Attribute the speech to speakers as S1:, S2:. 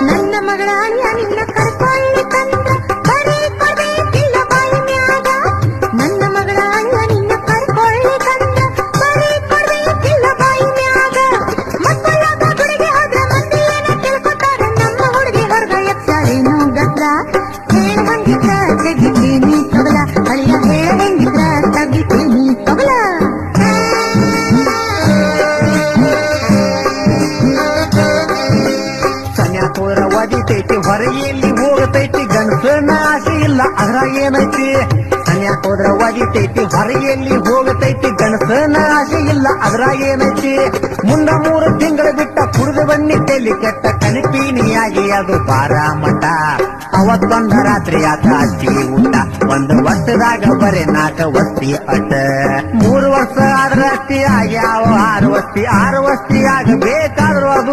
S1: ನನ್ನ ಮಗಳ ಅಳಿಯ ನಿನ್ನ ಕರ್ಕೊಳ್ಳಿ ತಂದ ಬರೀ ಕೊಡಬೇಕಿಲ್ಲ ಬಾಯಿ ಮ್ಯಾಗ ನನ್ನ ಮಗಳ ಅಳಿಯ ನಿನ್ನ ಕರ್ಕೊಳ್ಳಿ ತಂದ ಬರೀ ಕೊಡಬೇಕಿಲ್ಲ ಬಾಯಿ ಮ್ಯಾಗ ಮಕ್ಕಳಾಗ ಗುಡಿಗೆ ಹೋದ್ರೆ ಮಂದಿ ಏನ ತಿಳ್ಕೊತಾರ ನಮ್ಮ ಹುಡುಗಿ ಹೊರಗ ಎತ್ತಾರೇನು ಗದ್ಲ ಹೇಳಂಗಿದ್ರ ತೆಗಿತೀನಿ ತೊಗಲ ಅಳಿಯ ಹೇಳಂಗಿದ್ರ ತೆಗಿತೀನಿ ತೊಗಲ
S2: ಸನ್ಯಾಪುರ ಒದಿತೈತಿ ಹೊರಗೆಯಲ್ಲಿ ಹೋಗತೈತಿ ಗಂಡಸನ ಆಸೆ ಇಲ್ಲ ಅದ್ರಾಗ ಏನೈತಿ ಸನ್ಯಾಪುರ ಒದಿತೈತಿ ಹೊರಗೆಯಲ್ಲಿ ಹೋಗತೈತಿ ಗಂಡಸನ ಆಸೆ ಇಲ್ಲ ಅದ್ರಾಗ ಏನೈತಿ ಮುಂದ 3 ತಿಂಗಳು ಬಿಟ್ಟ ಕುಡಿದು ಬನ್ನಿ ತೆಲಿ ಕೆಟ್ಟ ಕಣಿಪೀನಿಯಾಗಿ ಅದು ಬಾರ ಮಠ ಅವತ್ತೊಂದ ರಾತ್ರಿ ಆತ ಅಜ್ಜಿ ಊಟ 1 ವರ್ಷದಾಗ ಬರೀ 4 ವಸ್ತಿ ಅಟ 3 ವರ್ಷ ಆದ್ರ ಅಸ್ತಿ ಆಗ್ಯಾವ 6 ವಸ್ತಿ ಆಗಬೇಕಾದ್ರು ಅದು